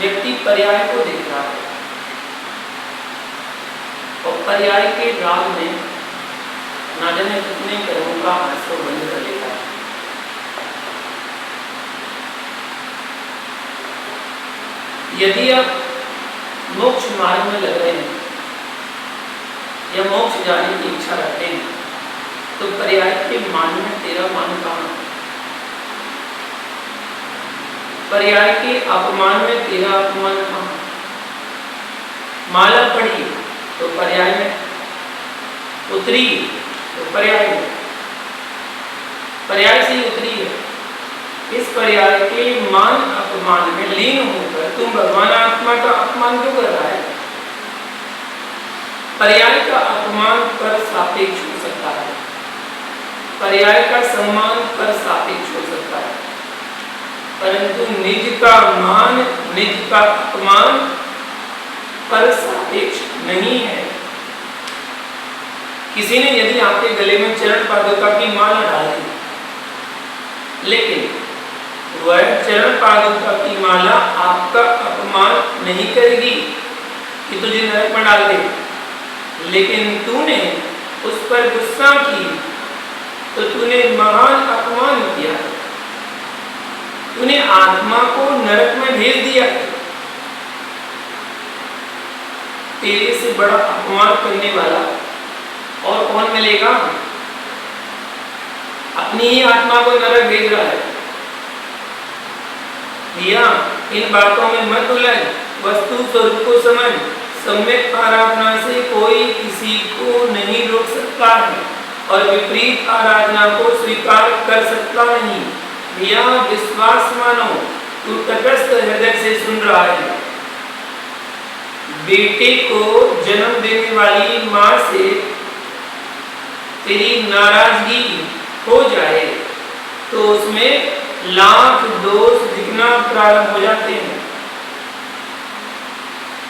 व्यक्ति पर्याय को देख रहा है और पर्याय के राग में ना जाने कितने कर्मों का आश्रय बंद कर लेता है। यदि आप मोक्ष मार्ग में लग रहे हैं या मोक्ष जाने की इच्छा रखते हैं तो पर्याय के मान में तेरा मान कहाँ है? पर्याय के अपमान में तेरा अपमान कहाँ? माला पड़ी तो पर्याय में, उतरी तो पर्याय में, पर्याय से ही उतरी है। इस पर्याय के मान अपमान में लीन होकर तुम भगवान आत्मा का अपमान क्यों कर रहा है? पर्याय का अपमान पर सापेक्ष हो सकता है, पर्याय का सम्मान पर सापेक्ष हो सकता है, परंतु निज का मान, निज का अपमान पर सापेक्ष नहीं है। किसी ने यदि आपके गले में चरण पादुका की माला डाल दी, लेकिन वह चरण पादुका की माला आपका अपमान नहीं करेगी कि तुझे नरक में डाल दे, लेकिन तूने उस पर गुस्सा की तो तूने महान अपमान किया, तूने आत्मा को नरक में भेज दिया। तेरे से बड़ा अपमान करने वाला और कौन मिलेगा? अपनी ही आत्मा को नरक भेज रहा है। भैया इन बातों में मत उलझ, वस्तु स्वरूप को समझ। सम्यक आराधना से कोई किसी को नहीं रोक सकता है और विपरीत आराधना को स्वीकार कर सकता नहीं। भैया विश्वास मानो, तू तटस्थ हृदय से सुन रहा है। बेटे को जन्म देने वाली माँ से तेरी नाराजगी हो जाए तो उसमें लाख दोष दिखना प्रारंभ हो जाते हैं,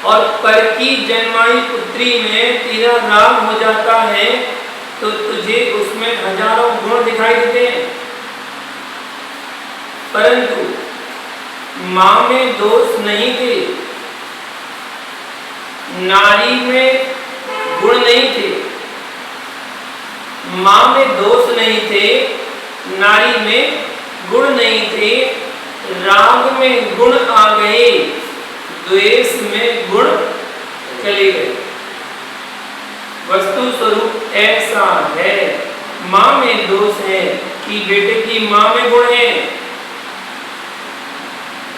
और पर की जन्माई पुत्री में तेरा राग हो जाता है तो तुझे उसमें हजारों गुण दिखाई देते हैं। परंतु माँ में दोष नहीं थे, नारी में गुण नहीं थे, माँ में दोष नहीं थे, नारी में गुण नहीं थे, राग में गुण आ गए, द्वेष में गुण चले गए। वस्तु स्वरूप ऐसा है, माँ में दोष है कि बेटे की माँ में गुण है,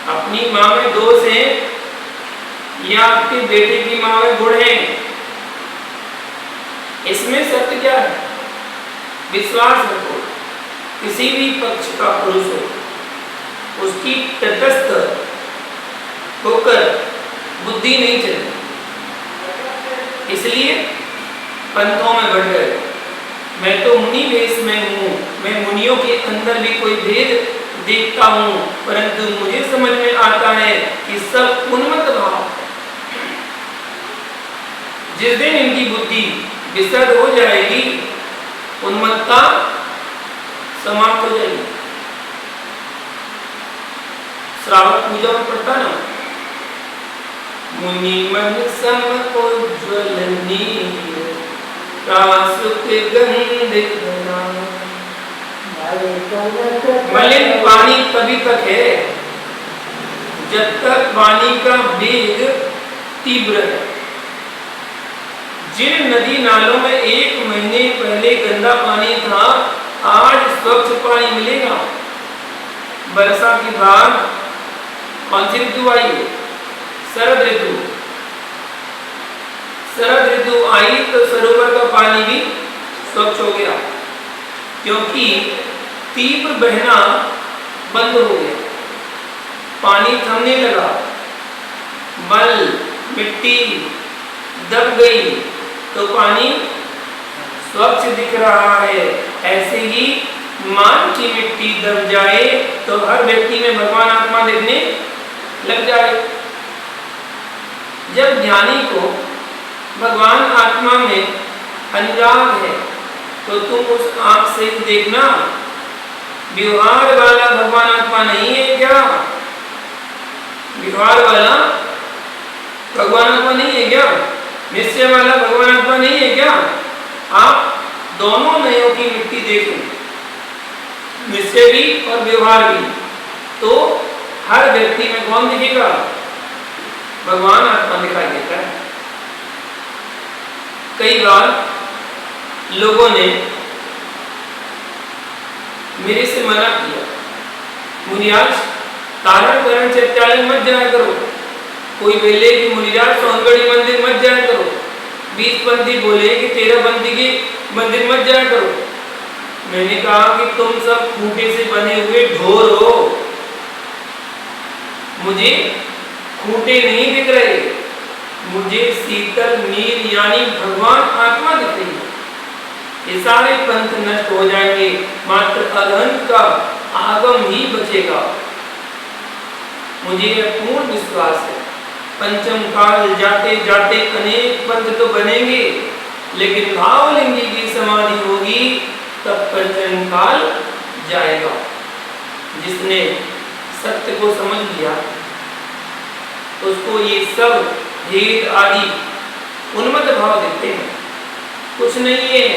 अपनी माँ में दोष है या आपके बेटे की माँ में गुण है। इसमें सत्य क्या है? विश्वास रखो, किसी भी पक्ष का पुरुष हो उसकी तटस्थ होकर बुद्धि नहीं चलती, इसलिए पंथों में बढ़ गए। मैं तो मुनि वेश में हूँ, मैं मुनियों के अंदर भी कोई भेद देखता हूँ, परंतु मुझे समझ में आता है कि सब उन्मत्त भाव है। जिस दिन इनकी बुद्धि विसर्ग हो जाएगी, उन्मत्तता समाप्त हो जाएगी। श्रावण पूजा में पढ़ता ना, मुनि मन सम उज्ज्वल नील रासुक गंध घना। मलिन पानी तभी तक है जब तक पानी का वेग तीव्र है। जिन नदी नालों में 1 महीने पहले गंदा पानी था, आज स्वच्छ पानी मिलेगा। वर्षा के बाद कौन सी ऋतु आई? शरद ऋतु। शरद ऋतु आई तो सरोवर का पानी भी स्वच्छ हो गया, क्योंकि तीव्र बहना बंद हो गया। पानी थमने लगा, मल मिट्टी दब गई तो पानी स्वच्छ दिख रहा है। ऐसे ही मान की मिट्टी दब जाए तो हर व्यक्ति में भगवान आत्मा दिखने लग जाए। जब ज्ञानी को भगवान आत्मा में अनुराग है तो तुम उस आंख से देखना, व्यवहार वाला भगवान आत्मा नहीं है क्या? व्यवहार वाला भगवान आत्मा नहीं है क्या? निश्चय वाला भगवान आत्मा नहीं है क्या? आप दोनों नयों की मिट्टी देखें, निश्चय भी और व्यवहार भी, तो हर व्यक्ति में कौन दिखेगा? भगवान आत्मा दिखाई देता है। कई बार लोगों ने मेरे से मना किया, मुनिराज तारण करण चैत्यालय मत जाया करो, कोई बोले कि मुनिराज सोनगढ़ी मंदिर मत जाया करो, 20 पंथी बोले कि 13 पंथी के मंदिर मत जाया करो। मैंने कहा कि तुम सब खूंटे से बने हुए ढोर हो, मुझे खूंटे नहीं दिख रहे, मुझे शीतल नीर यानी भगवान आत्मा दिख रही है। ये सारे पंथ नष्ट हो जाएंगे, मात्र अरहंत का आगम ही बचेगा। मुझे यह पूर्ण विश्वास है। पंचम काल जाते जाते अनेक पंथ तो बनेंगे, लेकिन भावलिंगी की समाधि होगी तब पंचम काल जाएगा। जिसने सत्य को समझ लिया उसको ये सब भेद आदि उन्मत्त भाव देते हैं, कुछ नहीं है।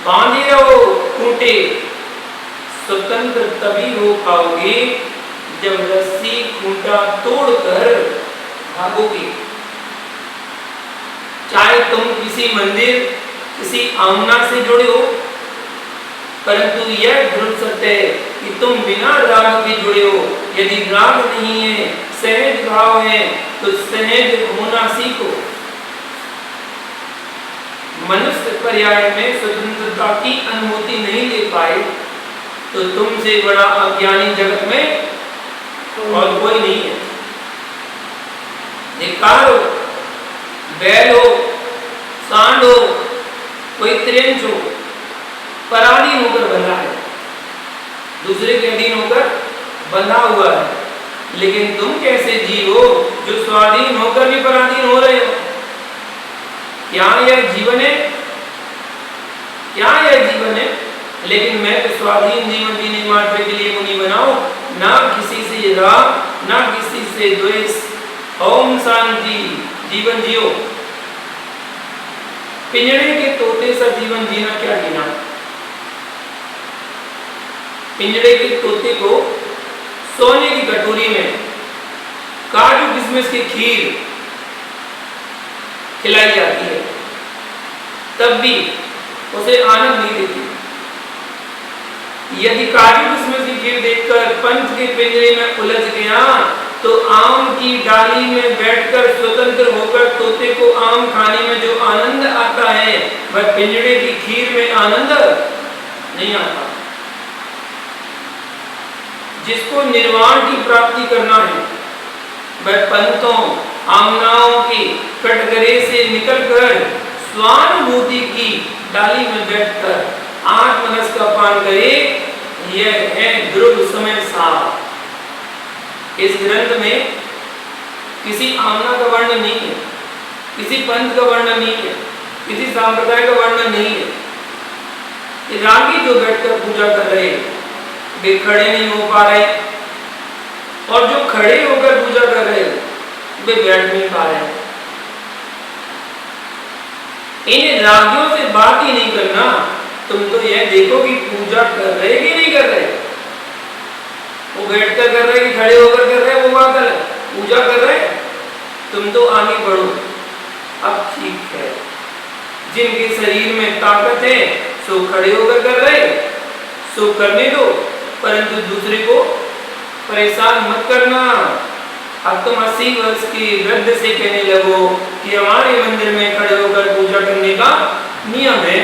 बांधे रहो खूंटे, स्वतंत्र तभी हो पाओगे जब रस्सी खूंटा तोड़कर भागोगे। चाहे तुम किसी मंदिर किसी आमना से जुड़े हो, परंतु यह ध्रुव सत्य है कि तुम बिना राग के जुड़े हो। यदि राग नहीं है, सहज भाव है, तो सहज होना सीखो। मनुष्य पर्याय में स्वतंत्रता की अनुभूति नहीं ले पाए तो तुमसे बड़ा अज्ञानी जगत में और कोई नहीं है। धिक्कार हो, बैल हो, सांड हो, कोई त्रियंच हो, पराधीन होकर बंधा है, दूसरे के अधीन होकर बंधा हुआ है। लेकिन तुम कैसे जीव हो जो स्वाधीन होकर भी पराधीन हो रहे हो? क्या यह जीवन है? क्या यह जीवन है? लेकिन मैं तो स्वाधीन जीवन जीने मात्र के लिए मुनि बनाऊं, ना किसी से राग, ना किसी से द्वेष। ओम शांति। जीवन जियो। पिंजड़े के तोते सा जीवन जीना क्या जीना? पिंजड़े के तोते को सोने की कटोरी में काजू किशमिश की खीर खिलाई जाती है, तब भी उसे आनंद नहीं देती। यदि काजू किशमिश की खीर देखकर पंच के पिंजरे में उलझ गया तो आम की डाली में बैठकर स्वतंत्र होकर तोते को आम खाने में जो आनंद आता है वह पिंजरे की खीर में आनंद नहीं आता। जिसको निर्वाण की प्राप्ति करना है वह पंथों आमनाओं की कटघरे से निकलकर स्वानुभूति की डाली में बैठकर आत्मरस का पान करे। यह है ध्रुव समय सार। इस ग्रंथ में किसी आमना का वर्णन नहीं है, किसी पंथ का वर्णन नहीं है, किसी संप्रदाय का वर्णन नहीं है। रागी जो बैठकर पूजा कर रहे वे खड़े नहीं हो पा रहे, और जो खड़े होकर पूजा कर रहे वे बैठ नहीं पा रहे। इन रागियों से बात ही नहीं करना, तुम तो यह देखो कि पूजा कर रहे कि नहीं कर रहे। वो बैठकर कर रहे कि खड़े होकर कर रहे, वो बात अलग। पूजा कर रहे तुम तो आगे बढ़ो। अब ठीक है, जिनके शरीर में ताकत है सो खड़े होकर कर रहे, सो करने दो, परंतु दूसरे को परेशान मत करना। अब तुम 80 वर्ष की वृद्ध से कहने लगो कि हमारे मंदिर में खड़े होकर पूजा करने का नियम है।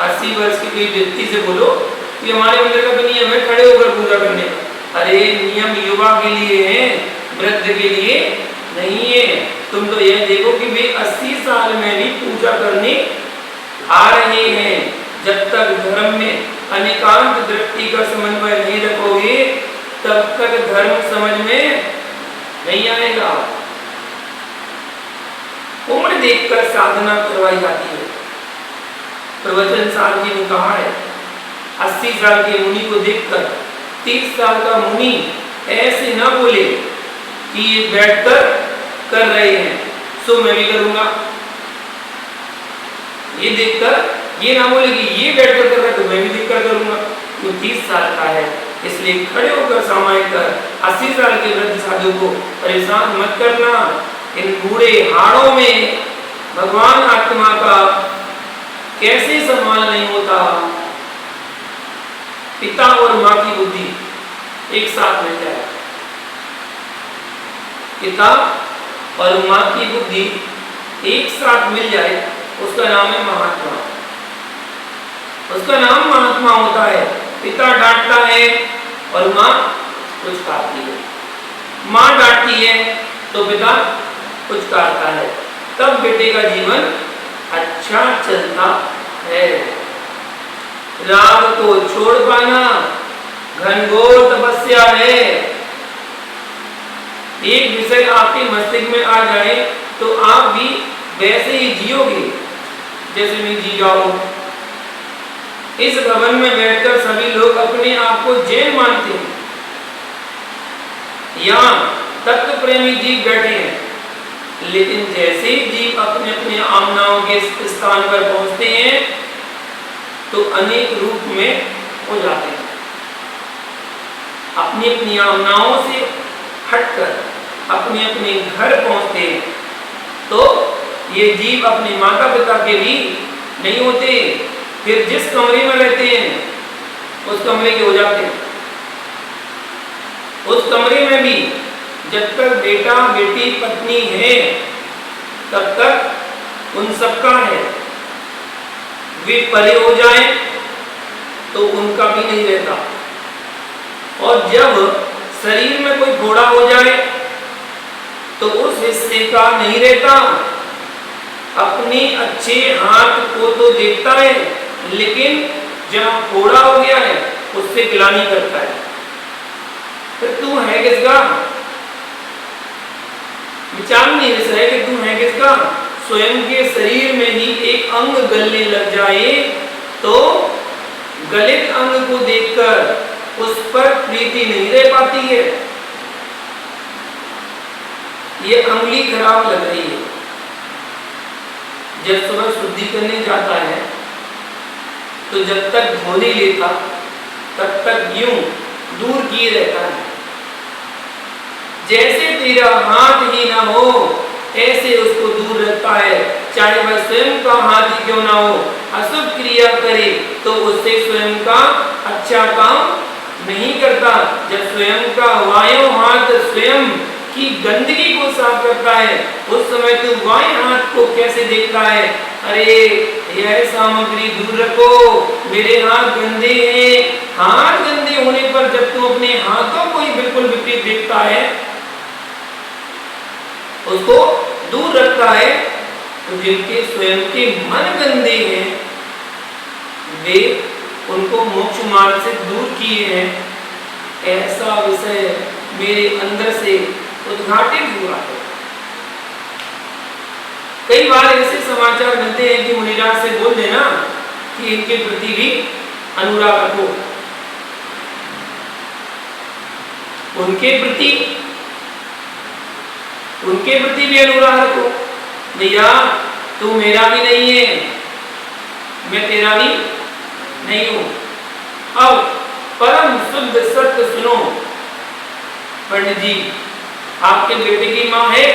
80 वर्ष की कोई व्यक्ति से बोलो कि हमारे मंदिर का नियम है खड़े होकर पूजा करने का, अरे नियम युवा के लिए है, वृद्ध के लिए नहीं है। तुम तो यह देखो कि वे 80 साल में भी पूजा करने आ रहे हैं। जब तक धर्म में अनेकांत दृष्टि का समन्वय नहीं रखोगे तब तक धर्म समझ में नहीं आएगा। उम्र देखकर साधना करवाई जाती है। प्रवचन सार जी ने कहा है 80 साल के मुनि को देखकर 30 साल का मुनि ऐसे ना बोले कि ये बैठकर कर रहे हैं सो मैं भी करूंगा। ये देखकर ये ना बोले कि ये बैठकर कर रहा है तो मैं भी देखकर करूंगा। वो 30 साल का है इसलिए खड़े होकर सामायिक कर 80 साल के वृद्ध साधु को परेशान मत करना। इन बूढ़े हाड़ों में भगवान आत्मा का कैसे सम्मान नहीं होता। पिता और माँ की बुद्धि एक साथ मिल जाए, पिता और माँ की बुद्धि एक साथ मिल जाए उसका नाम है महात्मा। उसका नाम महात्मा होता है। पिता डांटता है और माँ पुचकारती है, माँ डांटती है तो पिता पुचकारता है, तब बेटे का जीवन अच्छा चलता है। राग को छोड़ पाना घनघोर तपस्या है। एक विषय आपके मस्तिष्क में आ जाए तो आप भी वैसे ही जियोगे जैसे मैं जी जाऊं। इस भवन में बैठकर सभी लोग अपने आप को जैन मानते हैं। यहाँ तत्व प्रेमी जीव बैठे हैं, लेकिन जैसे ही जीव अपने अपने आमनाओं के स्थान पर पहुंचते हैं तो अनेक रूप में हो जाते हैं। अपनी अपनी आमनाओं से हटकर अपने अपने घर पहुंचते हैं तो ये जीव अपने माता पिता के भी नहीं होते। फिर जिस कमरे में रहते हैं उस कमरे के हो जाते हैं। उस कमरे में भी जब तक बेटा बेटी पत्नी है तब तक उन सबका है। वे परे हो जाएं तो उनका भी नहीं रहता। और जब शरीर में कोई फोड़ा हो जाए तो उस हिस्से का नहीं रहता। अपने अच्छे हाथ को तो देखता है लेकिन जहां फोड़ा हो गया है उससे गिलानी करता है। फिर तू है किसका? विचार नहीं विषय कि तू है किसका। स्वयं के शरीर में ही एक अंग गलने लग जाए तो गलित अंग को देखकर उस पर प्रीति नहीं रह पाती है। ये अंगुली खराब लग रही है, जब सुबह शुद्धि करने जाता है तो जब तक धोने लेता तब तक यूं दूर किए रहता है। जैसे तेरा हाथ ही ना हो ऐसे उसको दूर रखता है, चाहे वह स्वयं का हाथ ही क्यों ना हो। अशुभ क्रिया करे तो उससे स्वयं का अच्छा काम नहीं करता। जब स्वयं का वायु हाथ स्वयं की गंदगी को साफ करता है उस समय तू बाएं हाथ को कैसे देखता है? अरे यह सामग्री दूर रखो, मेरे हाथ गंदे हैं। हाथ गंदे होने पर जब तू अपने हाथों को ही बिल्कुल विपरीत देखता है, उसको दूर रखता है, तो जिनके स्वयं के मन गंदे हैं वे उनको मोक्ष मार्ग से दूर किए हैं। ऐसा विषय मेरे अंदर से उद्घाटित हुआ है। कई बार ऐसे समाचार मिलते हैं कि मुनिराज से बोल देना कि इनके प्रति भी अनुराग रखो, उनके प्रति भी अनुराग रखो। भैया तू मेरा भी नहीं है, मैं तेरा भी नहीं हूं। अब परम शुद्ध सत्य सुनो पंडित जी, आपके बेटे की माँ है,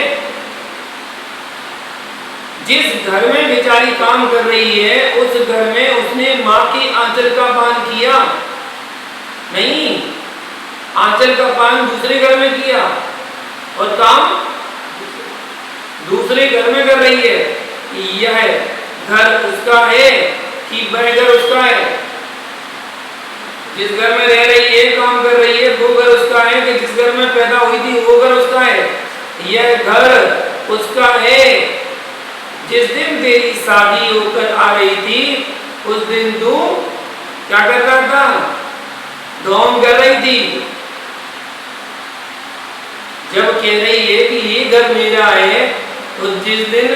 जिस घर में बेचारी काम कर रही है उस घर में उसने माँ की आंचल का पान किया नहीं, आंचल का पान दूसरे घर में किया और काम दूसरे घर में कर रही है। यह घर उसका है कि वह घर उसका है? जिस घर में रह रही है काम कर रही है वो घर उसका है कि जिस घर में पैदा हुई थी वो घर उसका है? यह घर उसका है जिस दिन तेरी शादी होकर आ रही थी, उस दिन तू क्या कर रहा था? ढोंग कर रही थी। जब कह रही है कि ये घर मेरा है, तो जिस दिन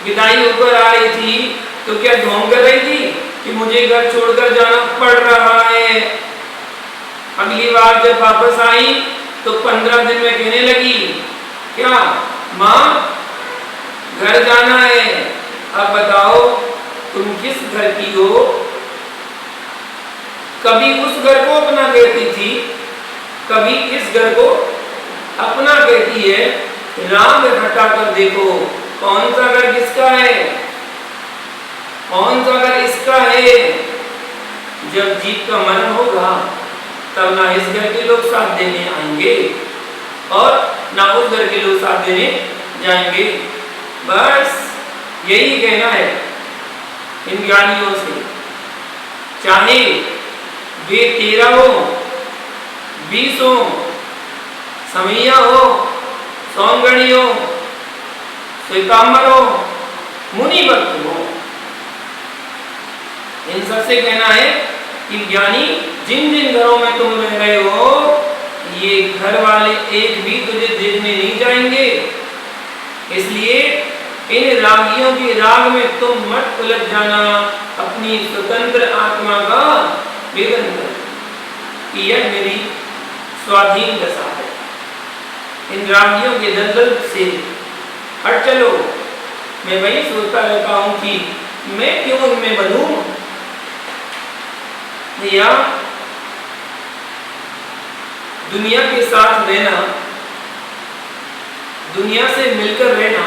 विदाई होकर आ रही थी तो क्या ढोंग कर रही थी कि मुझे घर छोड़कर जाना पड़ रहा है? अगली बार जब वापस आई तो 15 दिन में कहने लगी, क्या माँ घर जाना है? अब बताओ तुम किस घर की हो? कभी उस घर को अपना कहती थी, कभी इस घर को अपना कहती है। राग हटाकर देखो कौन सा घर किसका है, कौन सा घर इसका है। जब जीत का मरण होगा तब ना इस घर के लोग साथ देने आएंगे और ना उस घर के लोग साथ देने जाएंगे। बस यही कहना है इन ज्ञानियों से। चाहे वे 13 हो, 20 हो, समैया हो, सौंगणी हो, श्वेतांबर हो, मुनि भक्त हो, इन सबसे कहना है कि ज्ञानी जिन जिन घरों में तुम रह रहे हो, ये घर वाले एक भी तुझे देखने नहीं जाएंगे। इसलिए इन रागियों के राग में तुम मत उलझ जाना, अपनी स्वतंत्र आत्मा का वेदन कर कि यह मेरी स्वाधीन दशा है। इन रागियों के दलदल से हट चलो। मैं वही सोचता रहता हूं कि मैं क्यों इनमें बनूं, या दुनिया के साथ रहना, दुनिया से मिलकर रहना,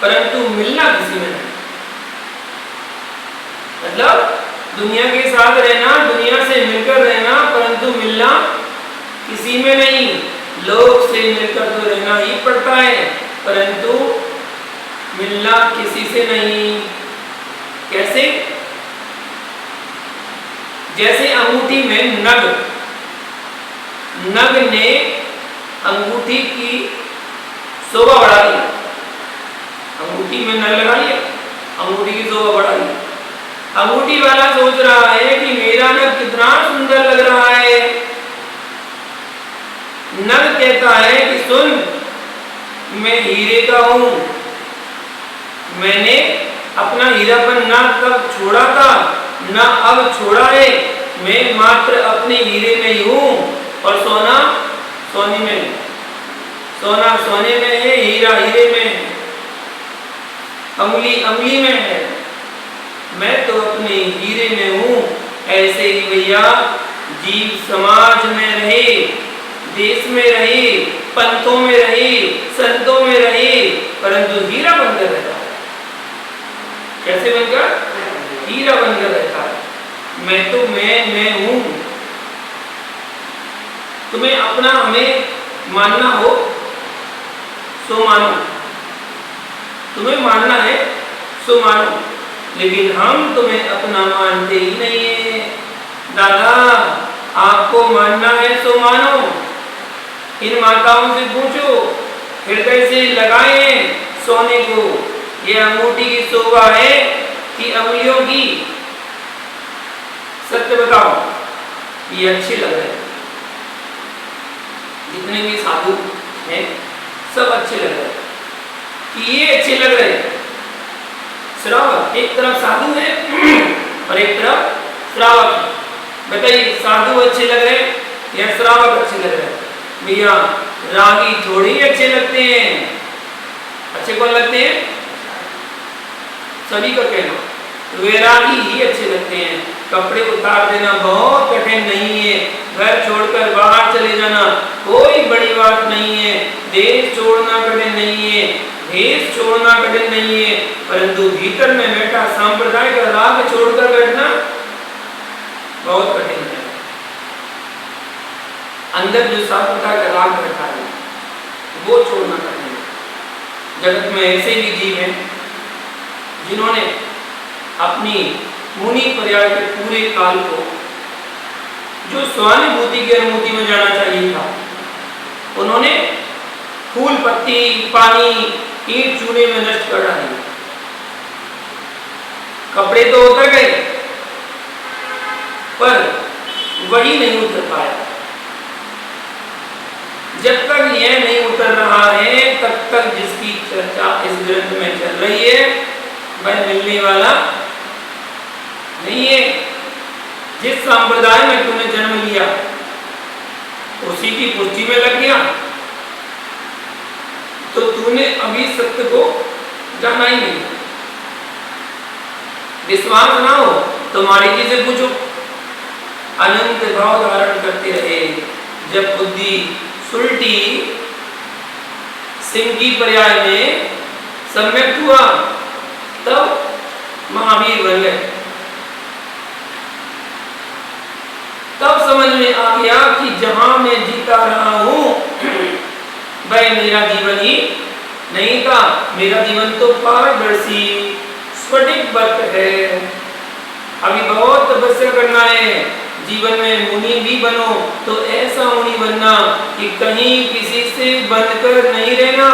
परंतु मिलना किसी में नहीं। मतलब दुनिया के साथ रहना, दुनिया से मिलकर रहना, परंतु मिलना किसी में नहीं। लोग से मिलकर तो रहना ही पड़ता है, परंतु मिलना किसी से नहीं। कैसे? जैसे अंगूठी में नग, नग ने अंगूठी की शोभा बढ़ा दी, अंगूठी में नग लगा लिया, अंगूठी की शोभा बढ़ा दी। अंगूठी वाला सोच रहा है कि मेरा नग कितना सुंदर लग रहा है। नग कहता है कि सुन, मैं हीरे का हूं, मैंने अपना हीरापन ना तब छोड़ा था ना अब छोड़ा है, मैं मात्र अपने हीरे में ही हूं और सोना सोने में, सोना सोने में है, हीरा हीरे में है, अंगुली अंगुली में है, मैं तो अपने हीरे में हूं। ऐसे ही भैया जीव समाज में रहे, देश में रहे, पंथों में रहे, संतों में रहे, परंतु हीरा बनकर रहता है। कैसे बनकर? हीरा बनकर रहता है। मैं तो मैं हूं। तुम्हें अपना हमें मानना हो सो मानो, तुम्हें मानना है सो मानो, लेकिन हम तुम्हें अपना मानते ही नहीं है। दादा आपको मानना है सो मानो। इन माताओं से पूछो हृदय से लगाए सोने को, ये अंगूठी की शोभा है कि अंगुलियों की? सत्य बताओ, ये अच्छे लग रहे हैं, जितने भी साधु हैं सब अच्छे लग रहे हैं कि ये अच्छे लग रहे हैं। श्रावक एक तरफ साधु है और एक तरफ श्रावक है। बताइए साधु अच्छे लग रहे हैं या श्रावक अच्छे लग रहे हैं? भैया रागी थोड़ी अच्छे लगते हैं। अच्छे कौन लगते हैं? सभी का कहना, वैरागी ही अच्छे लगते हैं। कपड़े उतार देना बहुत कठिन नहीं है, घर छोड़कर बाहर चले जाना कोई बड़ी बात नहीं है, देश छोड़ना कठिन नहीं है, देश छोड़ना कठिन नहीं है, परंतु भीतर में बैठा सांप्रदाय का राग छोड़कर बैठना बहुत कठिन है। अंदर जो सांप्रदाय का राग बैठा है वो छोड़ना कठिन है। जगत में ऐसे भी जीव हैं जिन्होंने अपनी मुनि पर्याय के पूरे काल को जो स्वानुभूति की अनुभूति में जाना चाहिए था, उन्होंने फूल पत्ती पानी ईंट चूने में नष्ट कर डाली। कपड़े तो उतर गए पर वही नहीं उतर पाया। जब तक यह नहीं उतर रहा है तब तक जिसकी चर्चा इस ग्रंथ में चल रही है वह मिलने वाला नहीं है। जिस संप्रदाय में तूने जन्म लिया उसी की पुष्टि में लग गया तो तूने अभी सत्य को जाना ही नहीं। विश्वास ना हो तो मारी जी से पूछो, अनंत भाव धारण करते रहे, जब बुद्धि सुलटी सिंह की पर्याय में सम्यक हुआ तब महावीर बन गए। तब समझ में आ गया कि जहां मैं जीता रहा हूं वह मेरा जीवन ही नहीं था। मेरा जीवन तो पारदर्शी स्फटिक वत है। अभी बहुत तपस्या करना है, जीवन में मुनि भी बनो तो ऐसा मुनि बनना कि कहीं किसी से बनकर नहीं रहना,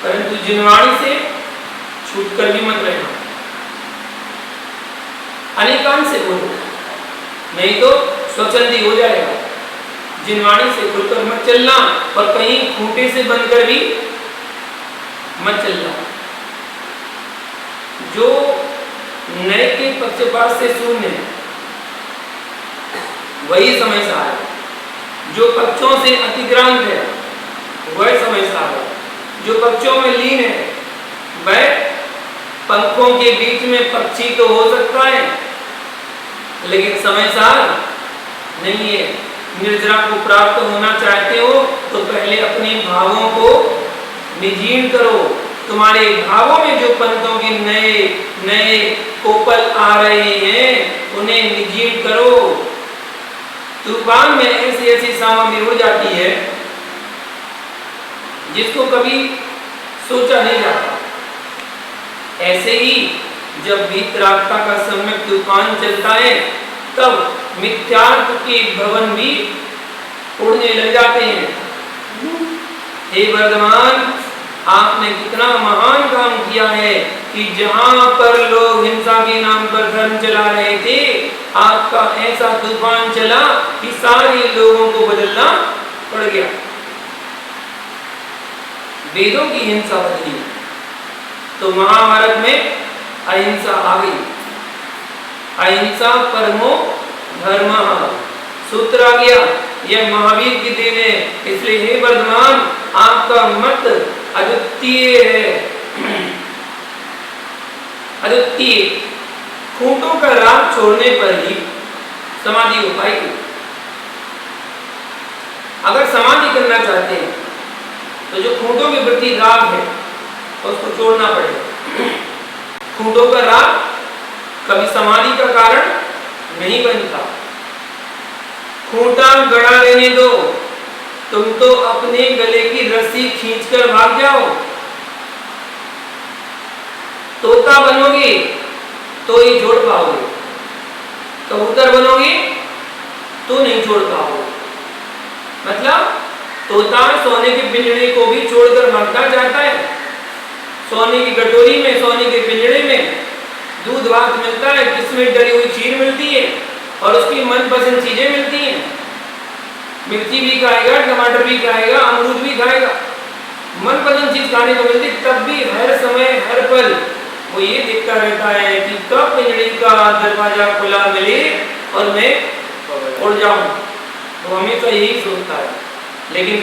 परंतु जिनवाणी से छूटकर भी मत रहना। अनेकांत से बोलो, नहीं तो स्वच्छंदी हो जाएगा। जिनवाणी से खुलकर मत चलना और कहीं खूंटे से बनकर भी मत चलना। जो नए के पक्षपात से शून्य है वही समय सार है। जो पक्षों से अतिक्रांत है वह समय सार है। जो पक्षों में लीन है वह पंखों के बीच में पक्षी तो हो सकता है लेकिन समय सार नहीं है। निर्जरा को प्राप्त होना चाहते हो तो पहले अपने भावों को निजीर्ण करो। तुम्हारे भावों में जो पंथों के नए नए कोपल आ रहे हैं उन्हें निजीर्ण करो। तूफान में ऐसी ऐसी सामग्री उड़ जाती है जिसको कभी सोचा नहीं जाता। ऐसे ही जब वितरागता का सम्यक तूफान चलता है तब मिथ्यार्थ के भवन भी उड़ने लग जाते हैं। हे वर्धमान, आपने कितना महान काम किया है कि जहां पर लोग हिंसा के नाम पर धर्म चला रहे थे आपका ऐसा तूफान चला कि सारे लोगों को बदलना पड़ गया। वेदों की हिंसा बदली तो महाभारत में अहिंसा आ गई। अहिंसा परमो धर्मः सूत्र आ गया। यह महावीर की देन है। इसलिए हे वर्धमान, आपका मत अद्वितीय है। अद्वितीय। खूंटों का राग छोड़ने पर ही समाधि हो पाएगी। अगर समाधि करना चाहते हैं तो जो खूंटों के प्रति राग है उसको छोड़ना पड़ेगा। खूंटों का राग कभी समाधि का कारण नहीं बनता। खूंटा गड़ा रहने दो, तुम तो अपने गले की रस्सी खींचकर भाग जाओ। तोता बनोगे तो ही जोड़ पाओगे, कबूतर बनोगे तो नहीं छोड़ पाओगे। मतलब तोता सोने के पिंजरे को भी छोड़कर भागना चाहता है। सोने की कटोरी में, सोने के पिंजरे में दूध भात मिलता है, किसमें डली हुई खीर मिलती है और उसकी मनपसंद चीजें मिलती हैं। मिर्ची भी खाएगा, टमाटर भी खाएगा, अमरूद भी खाएगा, मनपसंद चीज खाने को मिलती, तब भी हर समय हर पल वो ये देखता रहता है कि कब पिंजरे का दरवाजा खुला मिले और मैं उड़ जाऊं। वो हमेशा यही सोचता है। लेकिन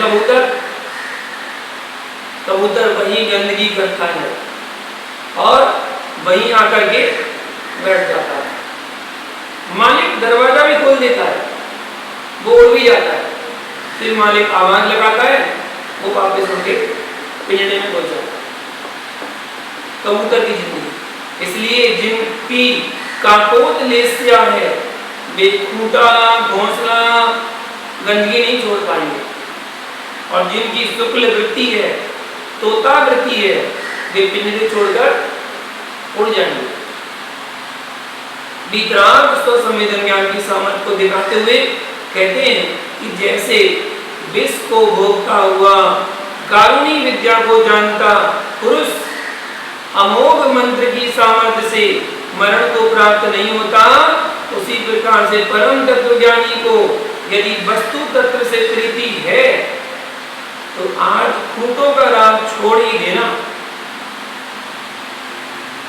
कबूतर वही गंदगी करता है और वहीं आकर के बैठ जाता है। मालिक दरवाजा भी खोल देता है, वो उड़ भी जाता है, फिर मालिक आवाज लगाता है, वो वापस उनके पिंजरे में पहुंच जाता है। कबूतर की जिंदगी। इसलिए जिनकी काकोत लेस्या है वे खूंटा घोंसला गंदगी नहीं छोड़ पाएंगे, और जिनकी शुक्ल वृत्ति है, तोता वृत्ति है, वे पिंजरे छोड़कर उड़ जाएंगे। वीतराग स्वसंवेदन ज्ञान की सामर्थ्य को दिखाते हुए कहते हैं कि जैसे विष को भोगता हुआ कारुणी विद्या को जानता पुरुष अमोघ मंत्र की सामर्थ्य से मरण को प्राप्त नहीं होता, उसी प्रकार से परम तत्वज्ञानी को यदि वस्तु तत्व से प्रीति है तो आज खूंटों का राग छोड़ ही देना।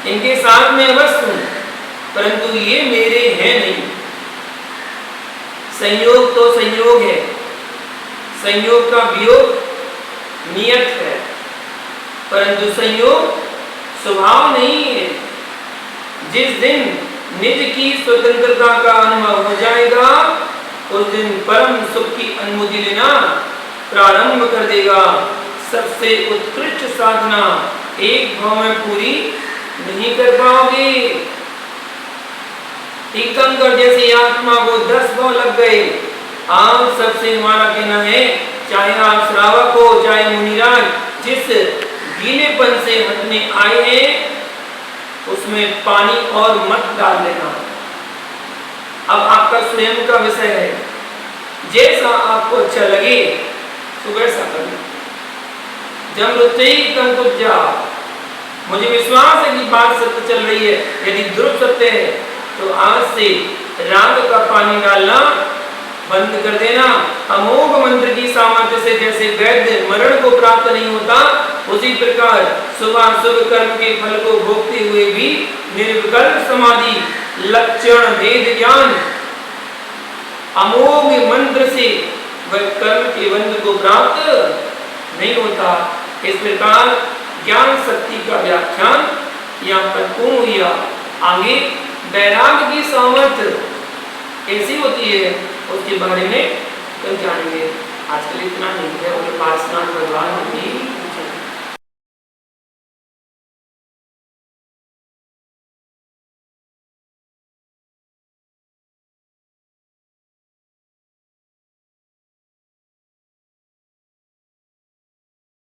इनके साथ में अवश्य हूं, परंतु ये मेरे हैं नहीं। संयोग तो संयोग है, संयोग का वियोग नियत है, परंतु संयोग स्वभाव नहीं है। जिस दिन निज की स्वतंत्रता का अनुभव हो जाएगा उस दिन परम सुख की अनुभूति लेना प्रारंभ कर देगा। सबसे उत्कृष्ट साधना एक भाव में पूरी नहीं कर पाओगे। टीकमगढ़ जैसी आत्मा को 10 भाव लग गए। आप सबसे हमारा कहना है, चाहे आप श्रावक हो चाहे मुनिराज, जिस गीलेपन से हटने आए हैं उसमें पानी और मत डाल देना। अब आपका स्वयं का विषय है, जैसा आपको अच्छा लगे तो वैसा करना। जब तम कुछ जा, मुझे विश्वास है कि बात सत्य चल रही है। यदि ध्रुव सत्य है तो आज से राग का पानी डालना बंद कर देना। अमोघ मंत्र की सामर्थ्य से जैसे वैद्य मरण को प्राप्त नहीं होता, उसी प्रकार शुभ कर्म के फल को भोगते हुए भी निर्विकल्प समाधि, लक्षण भेद ज्ञान, अमोघ मंत्र से वह कर्म के बंध को प्राप्त नहीं होता। इस प्रकार ज्ञान शक्ति का व्याख्यान यहाँ पर पूर्ण हुआ। आगे वैराग्य की सामर्थ्य कैसी होती है उसके बारे में कल जानेंगे। आजकल इतना नहीं है। और पार्श्वनाथ भगवान की